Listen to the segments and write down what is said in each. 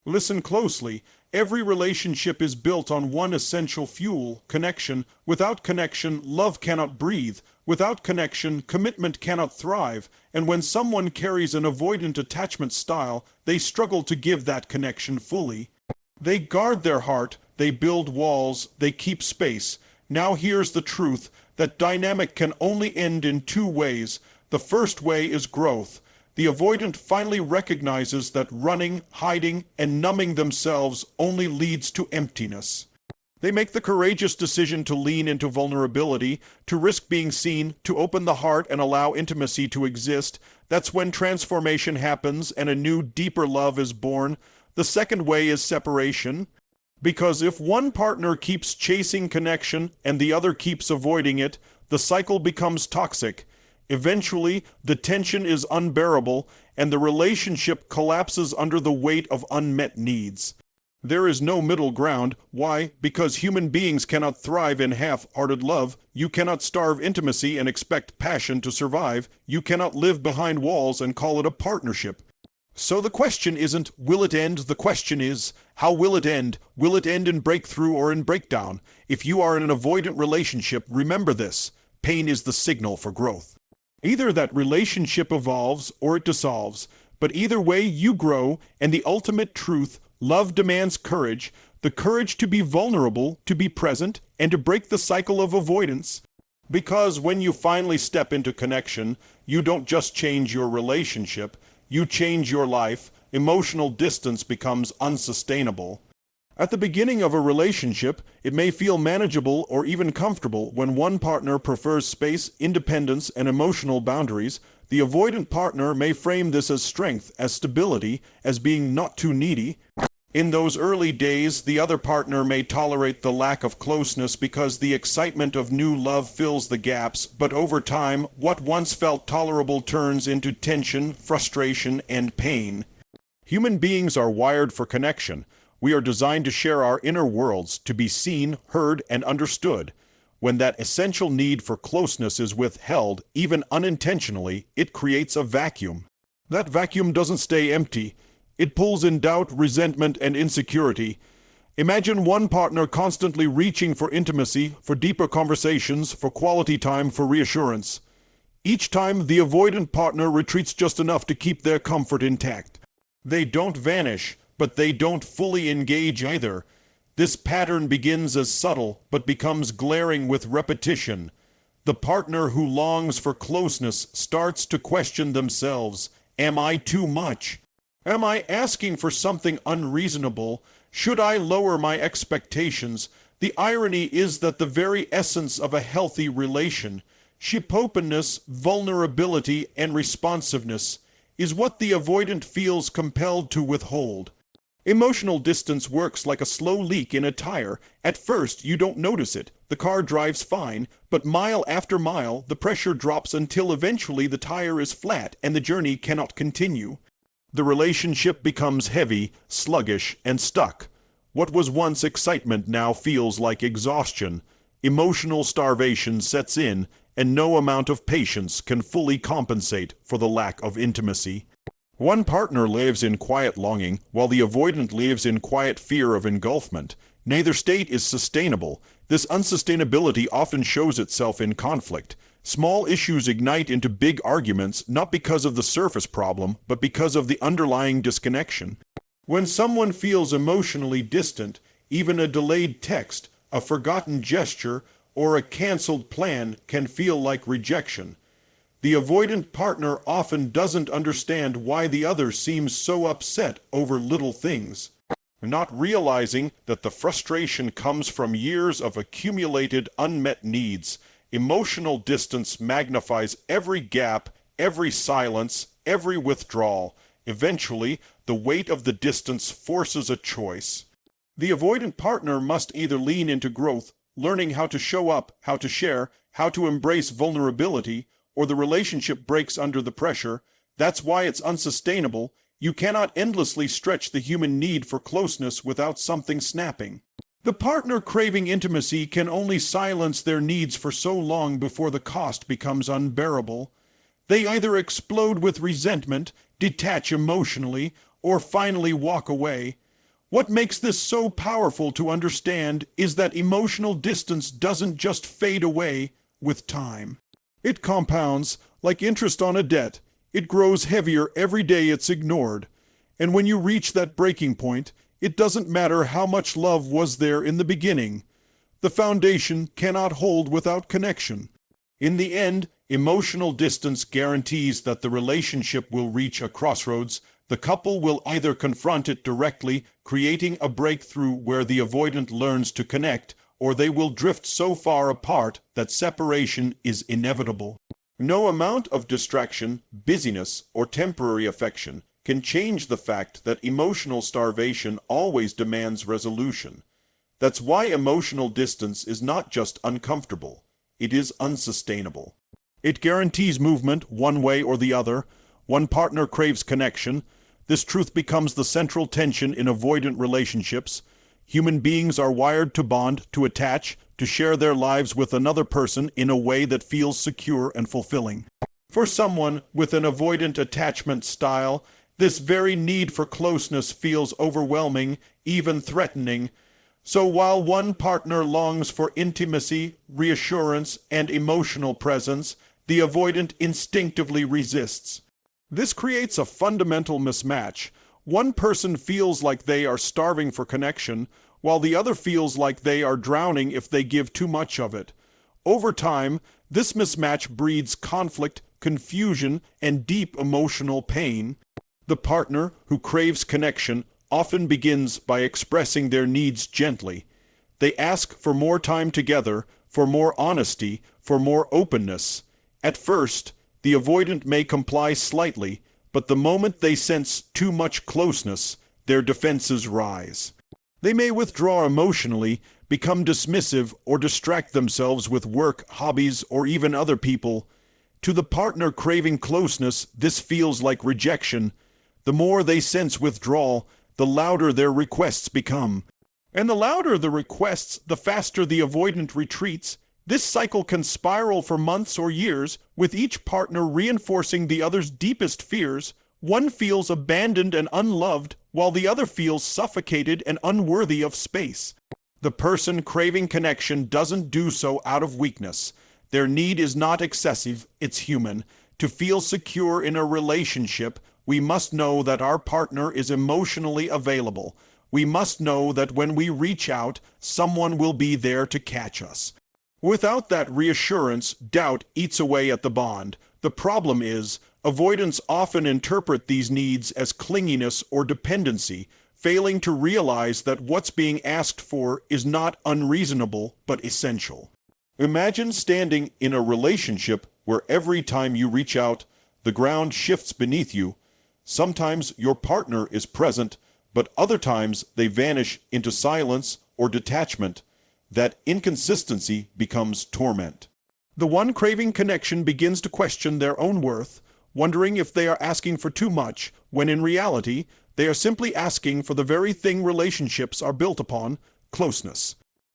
Listen closely. Every relationship is built on one essential fuel, connection. Without connection, love cannot breathe. Without connection, commitment cannot thrive. And when someone carries an avoidant attachment style, they struggle to give that connection fully. They guard their heart, they build walls, they keep space. Now here's the truth: that dynamic can only end in two ways. The first way is growth. The avoidant finally recognizes that running, hiding, and numbing themselves only leads to emptiness. They make the courageous decision to lean into vulnerability, to risk being seen, to open the heart and allow intimacy to exist. That's when transformation happens and a new, deeper love is born. The second way is separation. Because if one partner keeps chasing connection and the other keeps avoiding it, the cycle becomes toxic. Eventually, the tension is unbearable and the relationship collapses under the weight of unmet needs. There is no middle ground. Why? Because human beings cannot thrive in half-hearted love. You cannot starve intimacy and expect passion to survive. You cannot live behind walls and call it a partnership. So the question isn't, will it end? The question is, how will it end? Will it end in breakthrough or in breakdown? If you are in an avoidant relationship, remember this: pain is the signal for growth. Either that relationship evolves or it dissolves, but either way you grow, and the ultimate truth: love demands courage, the courage to be vulnerable, to be present, and to break the cycle of avoidance. Because when you finally step into connection, you don't just change your relationship, you change your life. Emotional distance becomes unsustainable. At the beginning of a relationship, it may feel manageable or even comfortable when one partner prefers space, independence, and emotional boundaries. The avoidant partner may frame this as strength, as stability, as being not too needy. In those early days, the other partner may tolerate the lack of closeness because the excitement of new love fills the gaps, but over time, what once felt tolerable turns into tension, frustration, and pain. Human beings are wired for connection. We are designed to share our inner worlds, to be seen, heard, and understood. When that essential need for closeness is withheld, even unintentionally, it creates a vacuum. That vacuum doesn't stay empty. It pulls in doubt, resentment, and insecurity. Imagine one partner constantly reaching for intimacy, for deeper conversations, for quality time, for reassurance. Each time, the avoidant partner retreats just enough to keep their comfort intact. They don't vanish, but they don't fully engage either. This pattern begins as subtle, but becomes glaring with repetition. The partner who longs for closeness starts to question themselves. Am I too much? Am I asking for something unreasonable? Should I lower my expectations? The irony is that the very essence of a healthy relation, ship-openness, vulnerability, and responsiveness, is what the avoidant feels compelled to withhold. Emotional distance works like a slow leak in a tire. At first, you don't notice it. The car drives fine, but mile after mile, the pressure drops until eventually the tire is flat and the journey cannot continue. The relationship becomes heavy, sluggish, and stuck. What was once excitement now feels like exhaustion. Emotional starvation sets in, and no amount of patience can fully compensate for the lack of intimacy. One partner lives in quiet longing, while the avoidant lives in quiet fear of engulfment. Neither state is sustainable. This unsustainability often shows itself in conflict. Small issues ignite into big arguments, not because of the surface problem, but because of the underlying disconnection. When someone feels emotionally distant, even a delayed text, a forgotten gesture, or a canceled plan can feel like rejection. The avoidant partner often doesn't understand why the other seems so upset over little things, not realizing that the frustration comes from years of accumulated unmet needs. Emotional distance magnifies every gap, every silence, every withdrawal. Eventually, the weight of the distance forces a choice. The avoidant partner must either lean into growth, learning how to show up, how to share, how to embrace vulnerability, or the relationship breaks under the pressure. That's why it's unsustainable. You cannot endlessly stretch the human need for closeness without something snapping. The partner craving intimacy can only silence their needs for so long before the cost becomes unbearable. They either explode with resentment, detach emotionally, or finally walk away. What makes this so powerful to understand is that emotional distance doesn't just fade away with time. It compounds like interest on a debt. It grows heavier every day it's ignored. And when you reach that breaking point, it doesn't matter how much love was there in the beginning. The foundation cannot hold without connection. In the end, emotional distance guarantees that the relationship will reach a crossroads. The couple will either confront it directly, creating a breakthrough where the avoidant learns to connect, or they will drift so far apart that separation is inevitable. No amount of distraction, busyness, or temporary affection can change the fact that emotional starvation always demands resolution. That's why emotional distance is not just uncomfortable, it is unsustainable. It guarantees movement one way or the other. One partner craves connection. This truth becomes the central tension in avoidant relationships. Human beings are wired to bond, to attach, to share their lives with another person in a way that feels secure and fulfilling. For someone with an avoidant attachment style, this very need for closeness feels overwhelming, even threatening. So while one partner longs for intimacy, reassurance, and emotional presence, the avoidant instinctively resists. This creates a fundamental mismatch. One person feels like they are starving for connection, while the other feels like they are drowning if they give too much of it. Over time, this mismatch breeds conflict, confusion, and deep emotional pain. The partner who craves connection often begins by expressing their needs gently. They ask for more time together, for more honesty, for more openness. At first, the avoidant may comply slightly, but the moment they sense too much closeness, their defenses rise. They may withdraw emotionally, become dismissive, or distract themselves with work, hobbies, or even other people. To the partner craving closeness, this feels like rejection. The more they sense withdrawal, the louder their requests become. And the louder the requests, the faster the avoidant retreats. This cycle can spiral for months or years, with each partner reinforcing the other's deepest fears. One feels abandoned and unloved, while the other feels suffocated and unworthy of space. The person craving connection doesn't do so out of weakness. Their need is not excessive, it's human. To feel secure in a relationship, we must know that our partner is emotionally available. We must know that when we reach out, someone will be there to catch us. Without that reassurance, doubt eats away at the bond. The problem is, avoidants often interpret these needs as clinginess or dependency, failing to realize that what's being asked for is not unreasonable but essential. Imagine standing in a relationship where every time you reach out, the ground shifts beneath you. Sometimes your partner is present, but other times they vanish into silence or detachment. That inconsistency becomes torment. The one craving connection begins to question their own worth, wondering if they are asking for too much, when in reality, they are simply asking for the very thing relationships are built upon, closeness.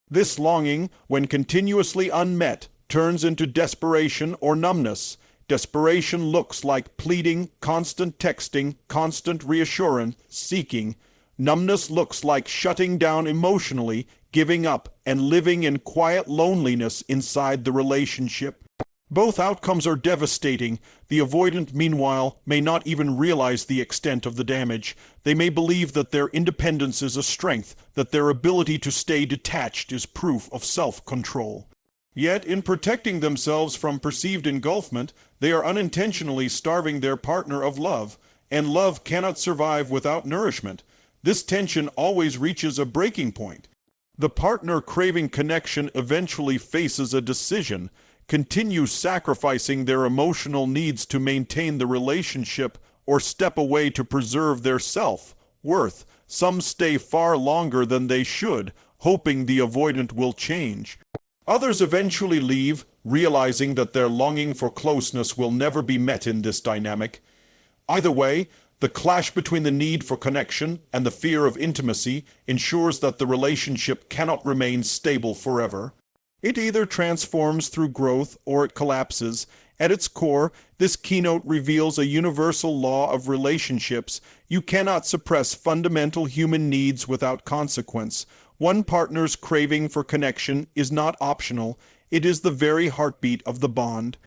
This longing, when continuously unmet, turns into desperation or numbness. Desperation looks like pleading, constant texting, constant reassurance, seeking. Numbness looks like shutting down emotionally, giving up, and living in quiet loneliness inside the relationship. Both outcomes are devastating. The avoidant, meanwhile, may not even realize the extent of the damage. They may believe that their independence is a strength, that their ability to stay detached is proof of self-control. Yet, in protecting themselves from perceived engulfment, they are unintentionally starving their partner of love, and love cannot survive without nourishment. This tension always reaches a breaking point. The partner craving connection eventually faces a decision: continue sacrificing their emotional needs to maintain the relationship, or step away to preserve their self-worth. Some stay far longer than they should, hoping the avoidant will change. Others eventually leave, realizing that their longing for closeness will never be met in this dynamic. Either way, the clash between the need for connection and the fear of intimacy ensures that the relationship cannot remain stable forever. It either transforms through growth or it collapses, At its core, this keynote reveals a universal law of relationships. You cannot suppress fundamental human needs without consequence. One partner's craving for connection is not optional, it is the very heartbeat of the bond.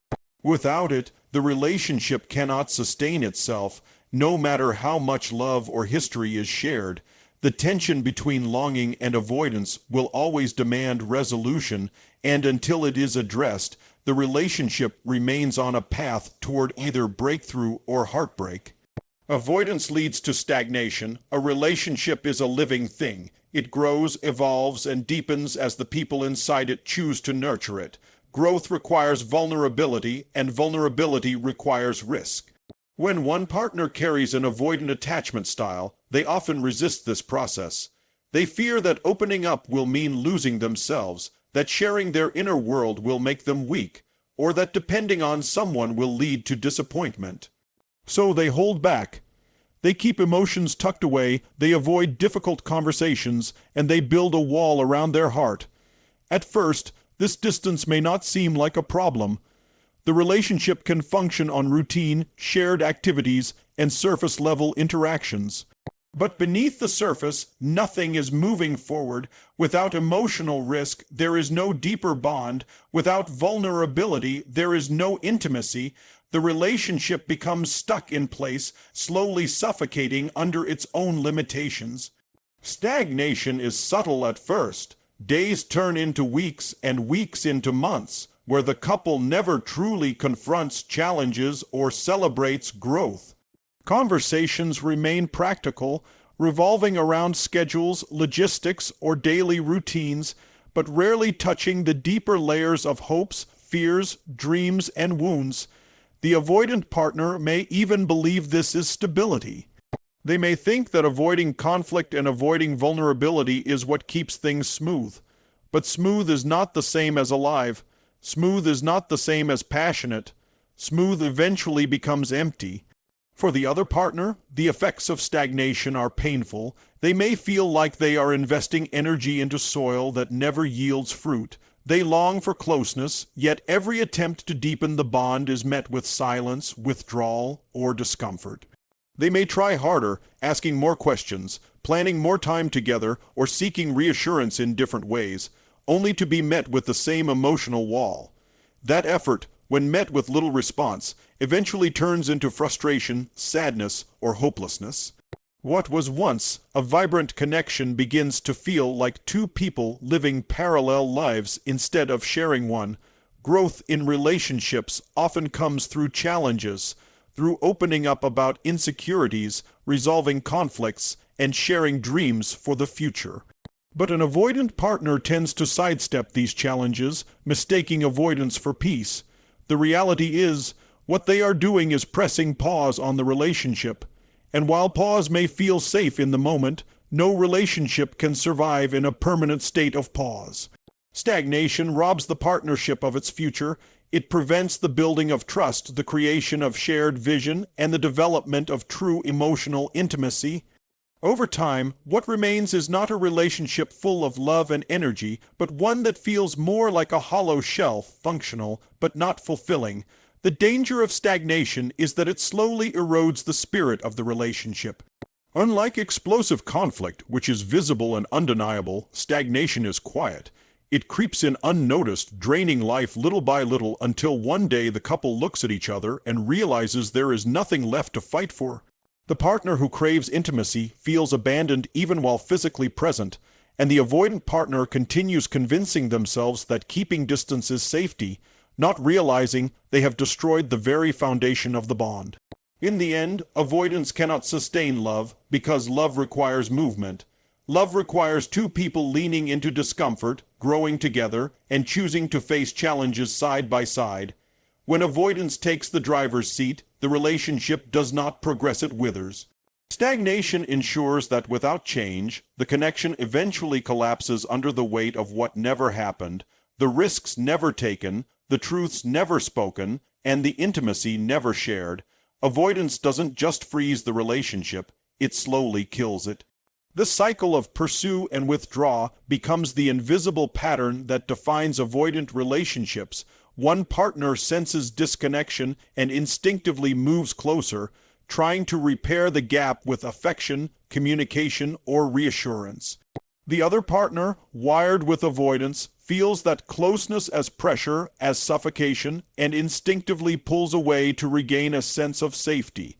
Without it, the relationship cannot sustain itself, no matter how much love or history is shared. The tension between longing and avoidance will always demand resolution, and until it is addressed, the relationship remains on a path toward either breakthrough or heartbreak. Avoidance leads to stagnation. A relationship is a living thing. It grows, evolves, and deepens as the people inside it choose to nurture it. Growth requires vulnerability, and vulnerability requires risk. When one partner carries an avoidant attachment style, they often resist this process. They fear that opening up will mean losing themselves, that sharing their inner world will make them weak, or that depending on someone will lead to disappointment. So they hold back. They keep emotions tucked away, they avoid difficult conversations, and they build a wall around their heart. At first, this distance may not seem like a problem. The relationship can function on routine, shared activities, and surface-level interactions. But beneath the surface, nothing is moving forward. Without emotional risk, there is no deeper bond. Without vulnerability, there is no intimacy. The relationship becomes stuck in place, slowly suffocating under its own limitations. Stagnation is subtle at first. Days turn into weeks and weeks into months, where the couple never truly confronts challenges or celebrates growth. Conversations remain practical, revolving around schedules, logistics, or daily routines, but rarely touching the deeper layers of hopes, fears, dreams, and wounds. The avoidant partner may even believe this is stability. They may think that avoiding conflict and avoiding vulnerability is what keeps things smooth. But smooth is not the same as alive. Smooth is not the same as passionate. Smooth eventually becomes empty. For the other partner, the effects of stagnation are painful. They may feel like they are investing energy into soil that never yields fruit. They long for closeness, yet every attempt to deepen the bond is met with silence, withdrawal, or discomfort. They may try harder, asking more questions, planning more time together, or seeking reassurance in different ways, only to be met with the same emotional wall. That effort, when met with little response, eventually turns into frustration, sadness, or hopelessness. What was once a vibrant connection begins to feel like two people living parallel lives instead of sharing one. Growth in relationships often comes through challenges, through opening up about insecurities, resolving conflicts, and sharing dreams for the future. But an avoidant partner tends to sidestep these challenges, mistaking avoidance for peace. The reality is, what they are doing is pressing pause on the relationship. And while pause may feel safe in the moment, no relationship can survive in a permanent state of pause. Stagnation robs the partnership of its future. It prevents the building of trust, the creation of shared vision, and the development of true emotional intimacy. Over time, what remains is not a relationship full of love and energy, but one that feels more like a hollow shell, functional, but not fulfilling. The danger of stagnation is that it slowly erodes the spirit of the relationship. Unlike explosive conflict, which is visible and undeniable, stagnation is quiet. It creeps in unnoticed, draining life little by little until one day the couple looks at each other and realizes there is nothing left to fight for. The partner who craves intimacy feels abandoned even while physically present, and the avoidant partner continues convincing themselves that keeping distance is safety, not realizing they have destroyed the very foundation of the bond. In the end, avoidance cannot sustain love because love requires movement. Love requires two people leaning into discomfort, growing together, and choosing to face challenges side by side. When avoidance takes the driver's seat, the relationship does not progress, it withers. Stagnation ensures that without change, the connection eventually collapses under the weight of what never happened, the risks never taken, the truths never spoken, and the intimacy never shared. Avoidance doesn't just freeze the relationship, it slowly kills it. The cycle of pursue and withdraw becomes the invisible pattern that defines avoidant relationships. one partner senses disconnection and instinctively moves closer, trying to repair the gap with affection, communication, or reassurance. The other partner, wired with avoidance, feels that closeness as pressure, as suffocation, and instinctively pulls away to regain a sense of safety.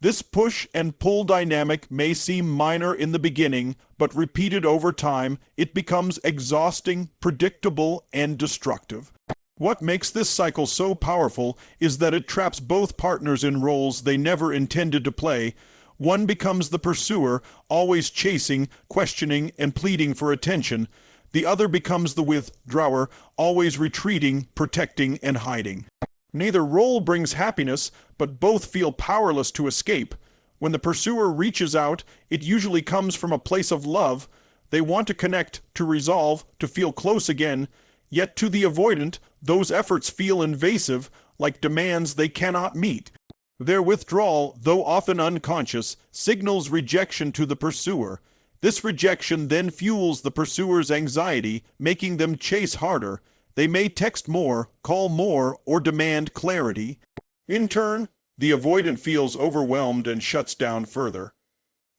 This push and pull dynamic may seem minor in the beginning, but repeated over time, it becomes exhausting, predictable, and destructive. What makes this cycle so powerful is that it traps both partners in roles they never intended to play. One becomes the pursuer, always chasing, questioning, and pleading for attention. The other becomes the withdrawer, always retreating, protecting, and hiding. Neither role brings happiness, but both feel powerless to escape. When the pursuer reaches out, it usually comes from a place of love. They want to connect, to resolve, to feel close again. Yet to the avoidant, those efforts feel invasive, like demands they cannot meet. Their withdrawal, though often unconscious, signals rejection to the pursuer. This rejection then fuels the pursuer's anxiety, making them chase harder. They may text more, call more, or demand clarity. In turn, the avoidant feels overwhelmed and shuts down further.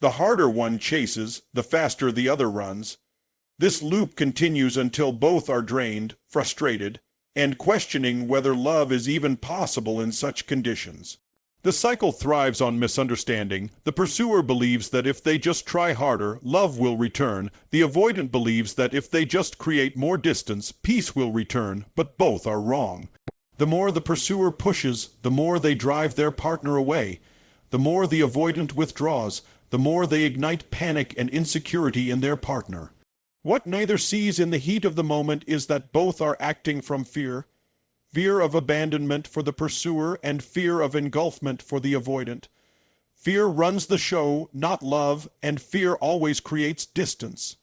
The harder one chases, the faster the other runs. This loop continues until both are drained, frustrated, and questioning whether love is even possible in such conditions. The cycle thrives on misunderstanding. The pursuer believes that if they just try harder, love will return. The avoidant believes that if they just create more distance, peace will return, but both are wrong. The more the pursuer pushes, the more they drive their partner away. The more the avoidant withdraws, the more they ignite panic and insecurity in their partner. What neither sees in the heat of the moment is that both are acting from fear. Fear of abandonment for the pursuer and fear of engulfment for the avoidant. Fear runs the show, not love, and fear always creates distance.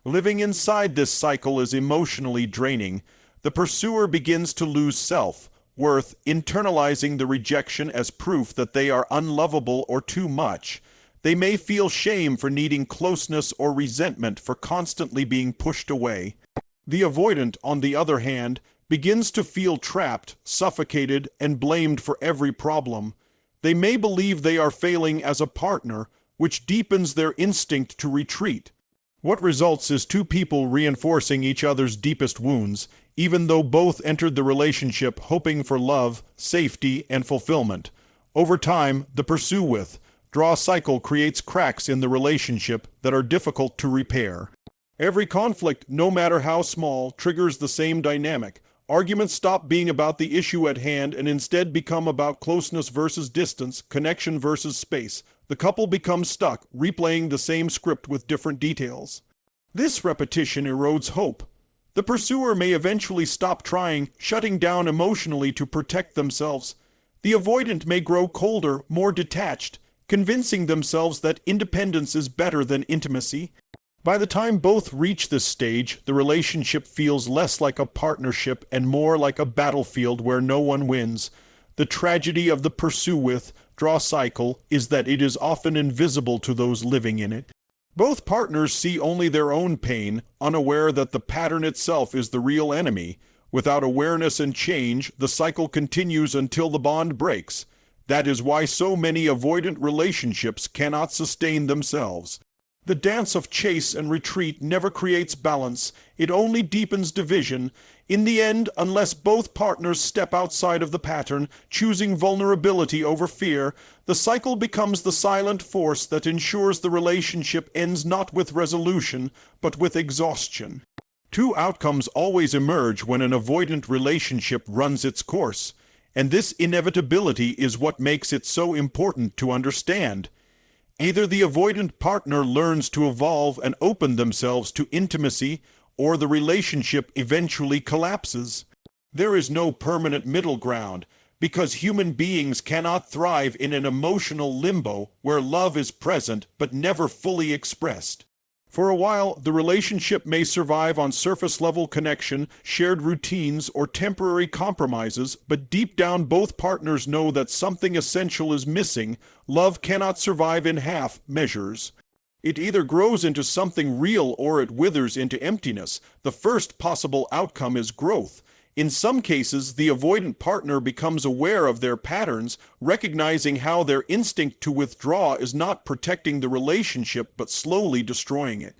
Living inside this cycle is emotionally draining. The pursuer begins to lose self-worth, internalizing the rejection as proof that they are unlovable or too much. They may feel shame for needing closeness or resentment for constantly being pushed away. The avoidant, on the other hand, begins to feel trapped, suffocated, and blamed for every problem. They may believe they are failing as a partner, which deepens their instinct to retreat. What results is two people reinforcing each other's deepest wounds, even though both entered the relationship hoping for love, safety, and fulfillment. Over time, the pursue-withdraw cycle creates cracks in the relationship that are difficult to repair. Every conflict, no matter how small, triggers the same dynamic. Arguments stop being about the issue at hand and instead become about closeness versus distance, connection versus space. The couple becomes stuck, replaying the same script with different details. This repetition erodes hope. The pursuer may eventually stop trying, shutting down emotionally to protect themselves. The avoidant may grow colder, more detached, convincing themselves that independence is better than intimacy. By the time both reach this stage, the relationship feels less like a partnership and more like a battlefield where no one wins. The tragedy of the pursue-withdraw cycle is that it is often invisible to those living in it. Both partners see only their own pain, unaware that the pattern itself is the real enemy. Without awareness and change, the cycle continues until the bond breaks. That is why so many avoidant relationships cannot sustain themselves. The dance of chase and retreat never creates balance, it only deepens division. In the end, unless both partners step outside of the pattern, choosing vulnerability over fear, the cycle becomes the silent force that ensures the relationship ends not with resolution, but with exhaustion. Two outcomes always emerge when an avoidant relationship runs its course, and this inevitability is what makes it so important to understand. Either the avoidant partner learns to evolve and open themselves to intimacy, or the relationship eventually collapses. There is no permanent middle ground, because human beings cannot thrive in an emotional limbo where love is present but never fully expressed. For a while, the relationship may survive on surface-level connection, shared routines, or temporary compromises, but deep down both partners know that something essential is missing. Love cannot survive in half measures. It either grows into something real or it withers into emptiness. The first possible outcome is growth. In some cases, the avoidant partner becomes aware of their patterns, recognizing how their instinct to withdraw is not protecting the relationship but slowly destroying it.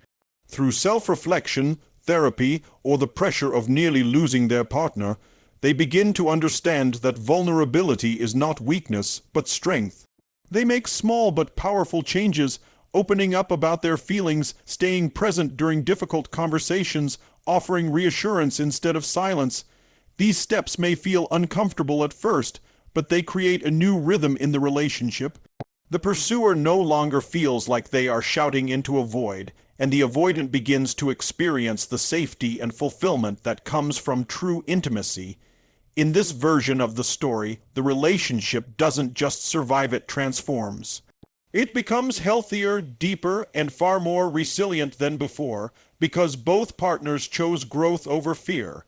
Through self-reflection, therapy, or the pressure of nearly losing their partner, they begin to understand that vulnerability is not weakness, but strength. They make small but powerful changes, opening up about their feelings, staying present during difficult conversations, offering reassurance instead of silence. These steps may feel uncomfortable at first, but they create a new rhythm in the relationship. The pursuer no longer feels like they are shouting into a void, and the avoidant begins to experience the safety and fulfillment that comes from true intimacy. In this version of the story, the relationship doesn't just survive, it transforms. It becomes healthier, deeper, and far more resilient than before because both partners chose growth over fear.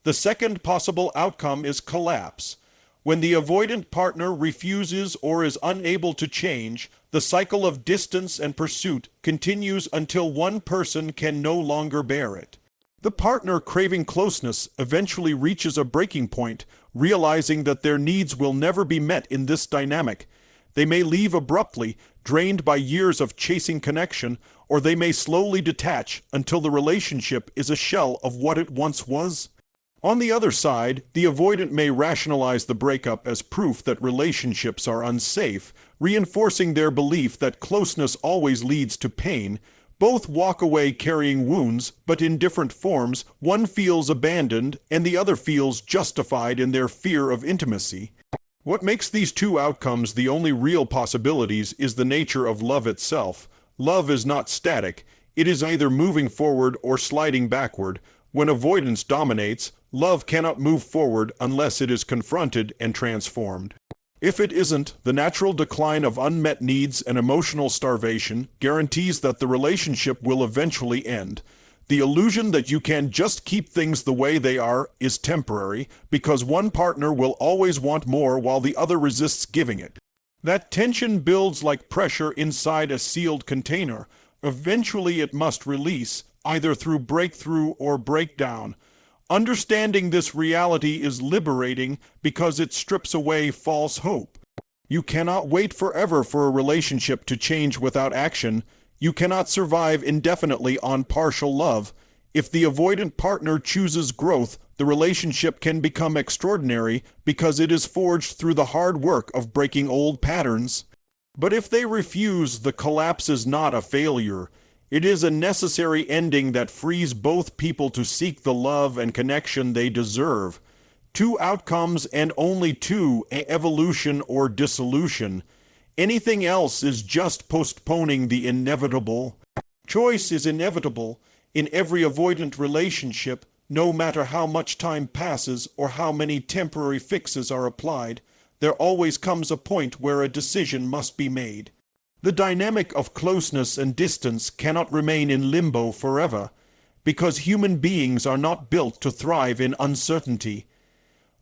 The second possible outcome is collapse. When the avoidant partner refuses or is unable to change, the cycle of distance and pursuit continues until one person can no longer bear it. The partner craving closeness eventually reaches a breaking point, realizing that their needs will never be met in this dynamic. They may leave abruptly, drained by years of chasing connection, or they may slowly detach until the relationship is a shell of what it once was. On the other side, the avoidant may rationalize the breakup as proof that relationships are unsafe, reinforcing their belief that closeness always leads to pain. Both walk away carrying wounds, but in different forms. One feels abandoned, and the other feels justified in their fear of intimacy. What makes these two outcomes the only real possibilities is the nature of love itself. Love is not static. It is either moving forward or sliding backward. When avoidance dominates, love cannot move forward unless it is confronted and transformed. If it isn't, the natural decline of unmet needs and emotional starvation guarantees that the relationship will eventually end. The illusion that you can just keep things the way they are is temporary, because one partner will always want more while the other resists giving it. That tension builds like pressure inside a sealed container. Eventually it must release, either through breakthrough or breakdown. Understanding this reality is liberating because it strips away false hope. You cannot wait forever for a relationship to change without action. You cannot survive indefinitely on partial love. If the avoidant partner chooses growth, the relationship can become extraordinary because it is forged through the hard work of breaking old patterns. But if they refuse, the collapse is not a failure. It is a necessary ending that frees both people to seek the love and connection they deserve. Two outcomes and only two: evolution or dissolution. Anything else is just postponing the inevitable. Choice is inevitable in every avoidant relationship, no matter how much time passes or how many temporary fixes are applied. There always comes a point where a decision must be made. The dynamic of closeness and distance cannot remain in limbo forever, because human beings are not built to thrive in uncertainty.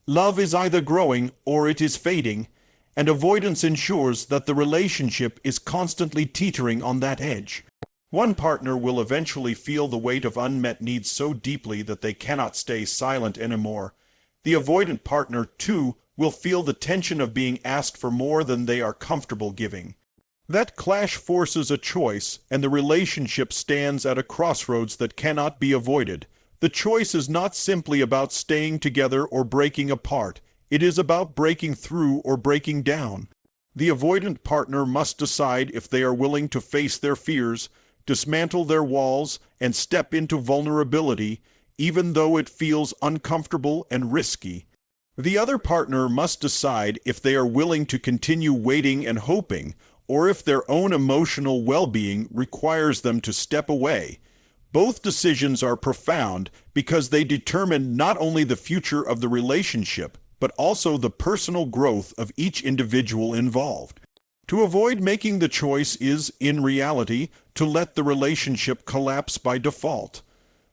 Love is either growing or it is fading, and avoidance ensures that the relationship is constantly teetering on that edge. One partner will eventually feel the weight of unmet needs so deeply that they cannot stay silent anymore. The avoidant partner, too, will feel the tension of being asked for more than they are comfortable giving. That clash forces a choice, and the relationship stands at a crossroads that cannot be avoided. The choice is not simply about staying together or breaking apart. It is about breaking through or breaking down. The avoidant partner must decide if they are willing to face their fears, dismantle their walls, and step into vulnerability, even though it feels uncomfortable and risky. The other partner must decide if they are willing to continue waiting and hoping, or if their own emotional well-being requires them to step away. Both decisions are profound because they determine not only the future of the relationship, but also the personal growth of each individual involved. To avoid making the choice is, in reality, to let the relationship collapse by default.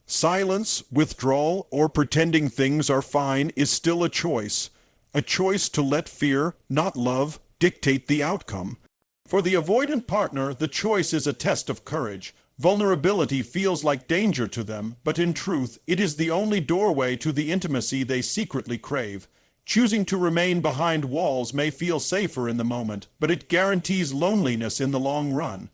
Silence, withdrawal, or pretending things are fine is still a choice to let fear, not love, dictate the outcome. For the avoidant partner, the choice is a test of courage. Vulnerability feels like danger to them, but in truth, it is the only doorway to the intimacy they secretly crave. Choosing to remain behind walls may feel safer in the moment, but it guarantees loneliness in the long run.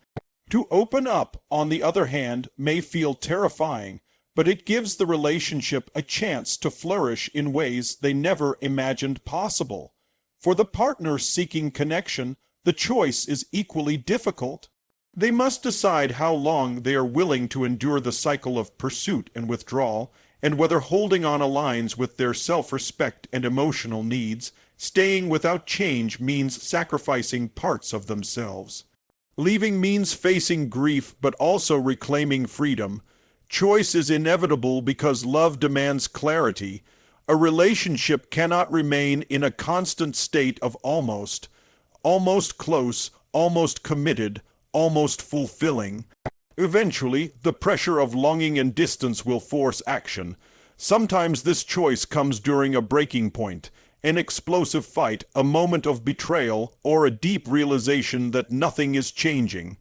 To open up, on the other hand, may feel terrifying, but it gives the relationship a chance to flourish in ways they never imagined possible. For the partner seeking connection, the choice is equally difficult. They must decide how long they are willing to endure the cycle of pursuit and withdrawal, and whether holding on aligns with their self-respect and emotional needs. Staying without change means sacrificing parts of themselves. Leaving means facing grief but also reclaiming freedom. Choice is inevitable because love demands clarity. A relationship cannot remain in a constant state of almost close, almost committed, almost fulfilling. Eventually, the pressure of longing and distance will force action. Sometimes this choice comes during a breaking point, an explosive fight, a moment of betrayal, or a deep realization that nothing is changing.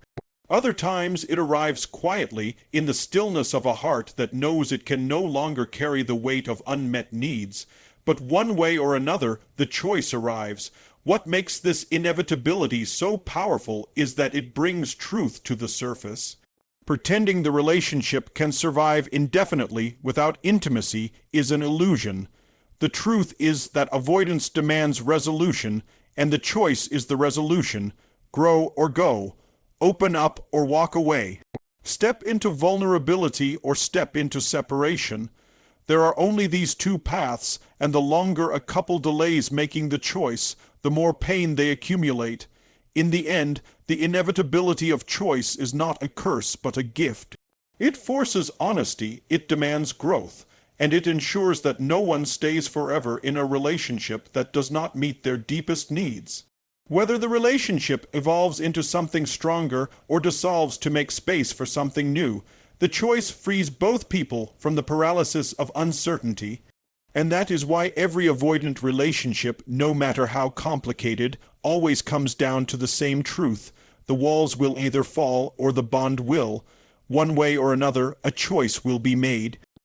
Other times it arrives quietly in the stillness of a heart that knows it can no longer carry the weight of unmet needs. But one way or another, the choice arrives. What makes this inevitability so powerful is that it brings truth to the surface. Pretending the relationship can survive indefinitely without intimacy is an illusion. The truth is that avoidance demands resolution, and the choice is the resolution. Grow or go. Open up or walk away. Step into vulnerability or step into separation. There are only these two paths, and the longer a couple delays making the choice, the more pain they accumulate. In the end, the inevitability of choice is not a curse but a gift. It forces honesty, it demands growth, and it ensures that no one stays forever in a relationship that does not meet their deepest needs. Whether the relationship evolves into something stronger or dissolves to make space for something new, the choice frees both people from the paralysis of uncertainty. And that is why every avoidant relationship, no matter how complicated, always comes down to the same truth. The walls will either fall or the bond will. One way or another, a choice will be made.